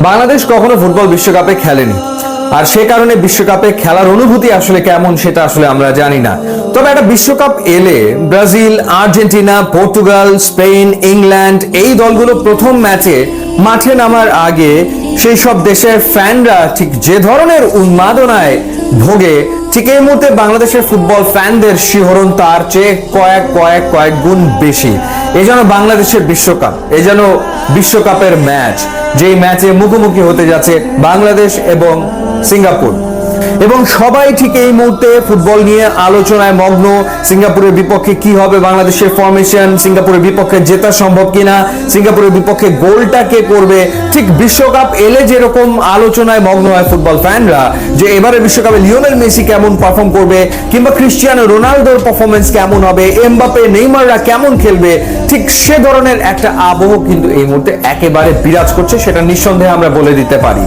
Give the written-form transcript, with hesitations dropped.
বাংলাদেশ কখনো ফুটবল বিশ্বকাপে খেলেনি, আর সে কারণে বিশ্বকাপে খেলার অনুভূতি আসলে কেমন সেটা আসলে আমরা জানি না। তবে একটা বিশ্বকাপ এলে Brazil, Argentina, Portugal, Spain, England এই দলগুলো প্রথম ম্যাচে মাঠে নামার আগে সেই সব দেশের ফ্যানরা ঠিক যে ধরনের উন্মাদনায় ভোগে, ঠিক এই মুহূর্তে বাংলাদেশের ফুটবল ফ্যানদের শিহরণ তার চেয়ে কয়েক গুণ বেশি। এই যেন বাংলাদেশের বিশ্বকাপ, এই যেন বিশ্বকাপের ম্যাচ, যেই ম্যাচে মুখোমুখি হতে যাচ্ছে বাংলাদেশ এবং সিঙ্গাপুর। এবং সবাই ঠিক এই মুহূর্তে ফুটবল নিয়ে আলোচনায় মগ্ন। সিঙ্গাপুরের বিপক্ষে কি হবে বাংলাদেশের ফরমেশন, সিঙ্গাপুরের বিপক্ষে জেতা সম্ভব কিনা, সিঙ্গাপুরের বিপক্ষে গোলটা কে করবে। ঠিক বিশ্বকাপ এলে যেরকম আলোচনায় মগ্ন হয় ফুটবল ফ্যানরা যে এবারে বিশ্বকাপে লিওনেল মেসি কেমন পারফর্ম করবে, কিংবা ক্রিস্টিয়ানো রোনালদোর পারফরমেন্স কেমন হবে, এমবাপে, নেইমাররা কেমন খেলবে, ঠিক সে ধরনের একটা আবহ কিন্তু এই মুহূর্তে একেবারে বিরাজ করছে, সেটা নিঃসন্দেহে আমরা বলে দিতে পারি।